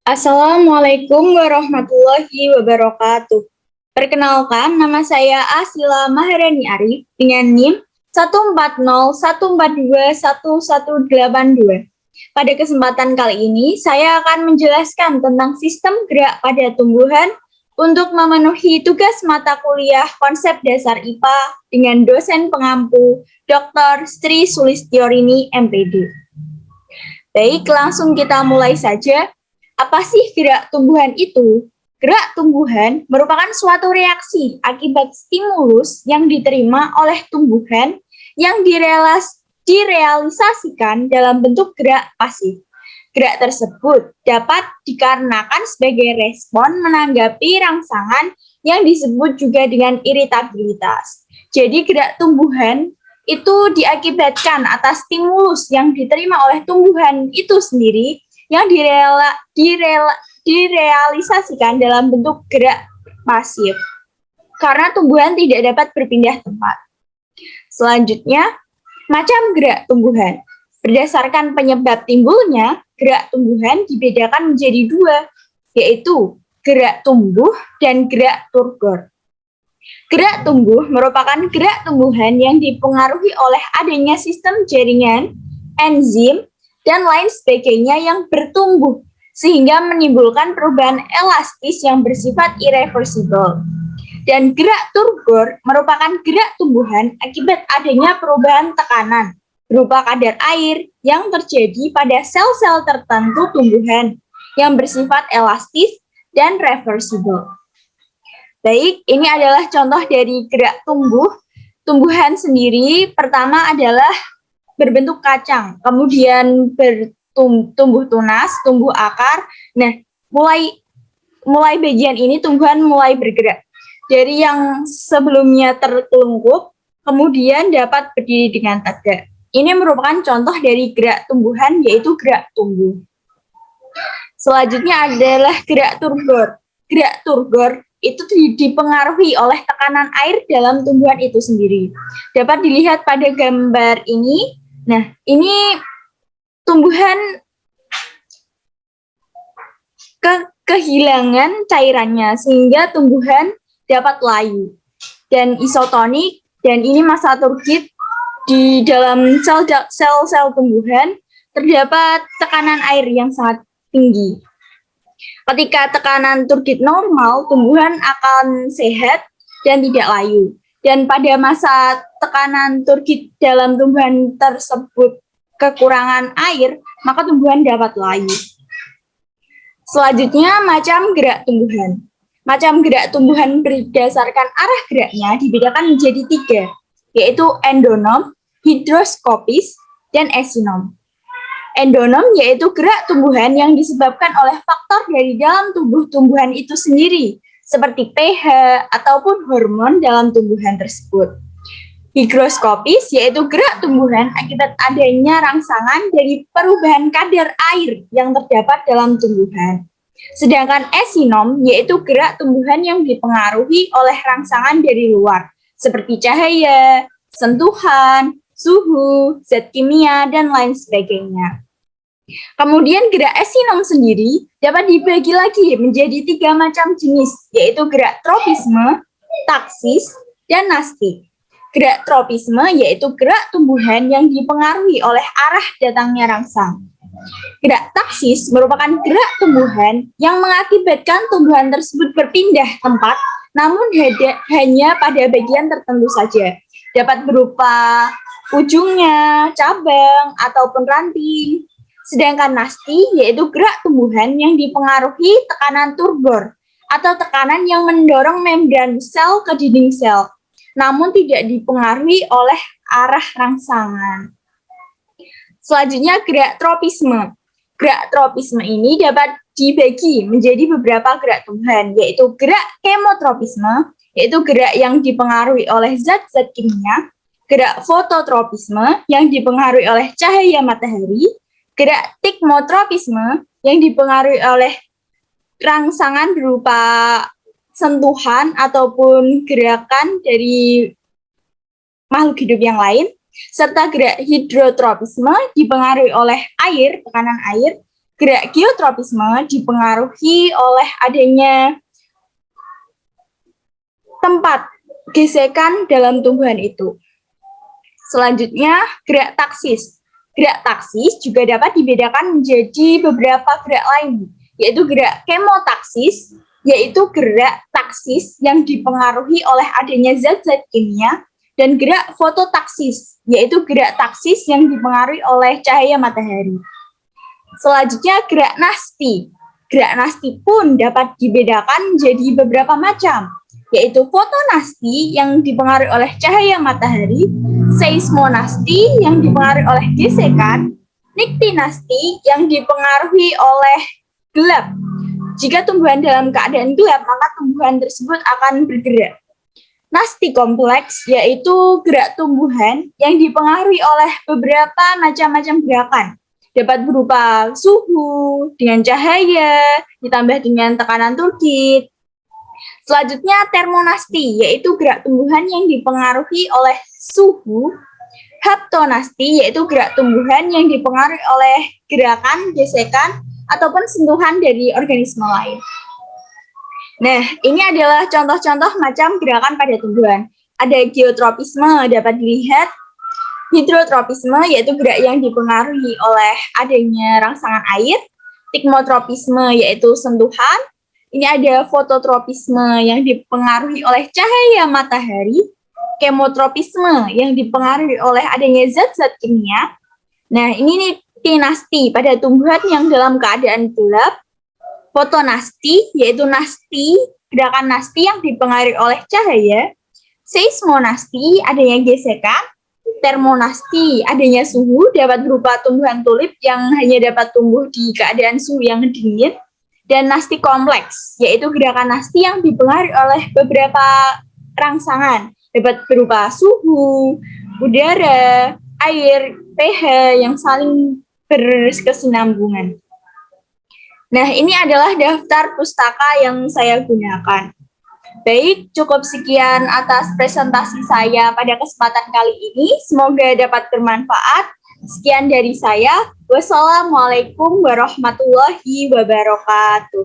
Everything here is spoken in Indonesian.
Assalamualaikum warahmatullahi wabarakatuh. Perkenalkan, nama saya Asila Maharani Arif dengan NIM 14014211182. Pada kesempatan kali ini, saya akan menjelaskan tentang sistem gerak pada tumbuhan untuk memenuhi tugas mata kuliah konsep dasar IPA dengan dosen pengampu Dr. Sri Sulistyorini MPD. Baik, langsung kita mulai saja. Apa sih gerak tumbuhan itu? Gerak tumbuhan merupakan suatu reaksi akibat stimulus yang diterima oleh tumbuhan yang direalisasikan dalam bentuk gerak pasif. Gerak tersebut dapat dikarenakan sebagai respon menanggapi rangsangan yang disebut juga dengan iritabilitas. Jadi gerak tumbuhan itu diakibatkan atas stimulus yang diterima oleh tumbuhan itu sendiri yang direalisasikan dalam bentuk gerak pasif karena tumbuhan tidak dapat berpindah tempat. Selanjutnya, macam gerak tumbuhan. Berdasarkan penyebab timbulnya, gerak tumbuhan dibedakan menjadi dua, yaitu gerak tumbuh dan gerak turgor. Gerak tumbuh merupakan gerak tumbuhan yang dipengaruhi oleh adanya sistem jaringan, enzim, dan lain sebagainya yang bertumbuh, sehingga menimbulkan perubahan elastis yang bersifat irreversible. Dan gerak turgor merupakan gerak tumbuhan akibat adanya perubahan tekanan berupa kadar air yang terjadi pada sel-sel tertentu tumbuhan yang bersifat elastis dan reversible. Baik, ini adalah contoh dari gerak tumbuhan sendiri. Pertama adalah berbentuk kacang, kemudian bertumbuh tunas, tumbuh akar. Nah, mulai bagian ini tumbuhan mulai bergerak. Dari yang sebelumnya tertelungkup, kemudian dapat berdiri dengan tegak. Ini merupakan contoh dari gerak tumbuhan, yaitu gerak tumbuh. Selanjutnya adalah gerak turgor. Gerak turgor itu dipengaruhi oleh tekanan air dalam tumbuhan itu sendiri. Dapat dilihat pada gambar ini. Nah, ini tumbuhan kehilangan cairannya sehingga tumbuhan dapat layu dan isotonik, dan ini masa turgid. Di dalam sel-sel tumbuhan terdapat tekanan air yang sangat tinggi. Ketika tekanan turgid normal, tumbuhan akan sehat dan tidak layu. Dan pada masa tekanan turgid dalam tumbuhan tersebut kekurangan air, maka tumbuhan dapat layu. Selanjutnya, macam gerak tumbuhan. Macam gerak tumbuhan berdasarkan arah geraknya dibedakan menjadi tiga, yaitu endonom, hidroskopis, dan esinom. Endonom yaitu gerak tumbuhan yang disebabkan oleh faktor dari dalam tubuh tumbuhan itu sendiri, seperti pH ataupun hormon dalam tumbuhan tersebut. Higroskopis yaitu gerak tumbuhan akibat adanya rangsangan dari perubahan kadar air yang terdapat dalam tumbuhan. Sedangkan esinom yaitu gerak tumbuhan yang dipengaruhi oleh rangsangan dari luar, seperti cahaya, sentuhan, suhu, zat kimia, dan lain sebagainya. Kemudian gerak esinom sendiri dapat dibagi lagi menjadi tiga macam jenis, yaitu gerak tropisme, taksis, dan nasti. Gerak tropisme yaitu gerak tumbuhan yang dipengaruhi oleh arah datangnya rangsang. Gerak taksis merupakan gerak tumbuhan yang mengakibatkan tumbuhan tersebut berpindah tempat, namun hanya pada bagian tertentu saja. Dapat berupa ujungnya, cabang, ataupun ranting. Sedangkan nasti yaitu gerak tumbuhan yang dipengaruhi tekanan turgor atau tekanan yang mendorong membran sel ke dinding sel, namun tidak dipengaruhi oleh arah rangsangan. Selanjutnya gerak tropisme. Gerak tropisme ini dapat dibagi menjadi beberapa gerak tumbuhan, yaitu gerak kemotropisme, yaitu gerak yang dipengaruhi oleh zat-zat kimia, gerak fototropisme yang dipengaruhi oleh cahaya matahari, gerak tikmotropisme yang dipengaruhi oleh rangsangan berupa sentuhan ataupun gerakan dari makhluk hidup yang lain, serta gerak hidrotropisme dipengaruhi oleh air, tekanan air, Gerak geotropisme dipengaruhi oleh adanya tempat gesekan dalam tumbuhan itu. Selanjutnya, gerak taksis. Gerak taksis juga dapat dibedakan menjadi beberapa gerak lain, yaitu gerak kemotaksis, yaitu gerak taksis yang dipengaruhi oleh adanya zat-zat kimia, dan gerak fototaksis, yaitu gerak taksis yang dipengaruhi oleh cahaya matahari. Selanjutnya, gerak nasti. Gerak nasti pun dapat dibedakan menjadi beberapa macam, yaitu fotonasti yang dipengaruhi oleh cahaya matahari, seismonasti yang dipengaruhi oleh gesekan, niktinasti yang dipengaruhi oleh gelap. Jika tumbuhan dalam keadaan gelap, maka tumbuhan tersebut akan bergerak. Nasti kompleks yaitu gerak tumbuhan yang dipengaruhi oleh beberapa macam-macam gerakan. Dapat berupa suhu, dengan cahaya, ditambah dengan tekanan turkit. Selanjutnya termonasti, yaitu gerak tumbuhan yang dipengaruhi oleh suhu. Haptonasti, yaitu gerak tumbuhan yang dipengaruhi oleh gerakan, gesekan, ataupun sentuhan dari organisme lain. Nah, ini adalah contoh-contoh macam gerakan pada tumbuhan. Ada geotropisme, dapat dilihat. Hidrotropisme, yaitu gerak yang dipengaruhi oleh adanya rangsangan air. Tikmotropisme, yaitu sentuhan. Ini ada fototropisme yang dipengaruhi oleh cahaya matahari. Kemotropisme yang dipengaruhi oleh adanya zat-zat kimia. Nah, ini nih tinasti pada tumbuhan yang dalam keadaan gelap. Fotonasti, yaitu nasti, gerakan nasti yang dipengaruhi oleh cahaya. Seismonasti, adanya gesekan. Termonasti, adanya suhu, dapat berupa tumbuhan tulip yang hanya dapat tumbuh di keadaan suhu yang dingin. Dan nasti kompleks, yaitu gerakan nasti yang dipengaruhi oleh beberapa rangsangan, dapat berupa suhu, udara, air, pH yang saling berkesinambungan. Nah, ini adalah daftar pustaka yang saya gunakan. Baik, cukup sekian atas presentasi saya pada kesempatan kali ini. Semoga dapat bermanfaat. Sekian dari saya. Wassalamualaikum warahmatullahi wabarakatuh.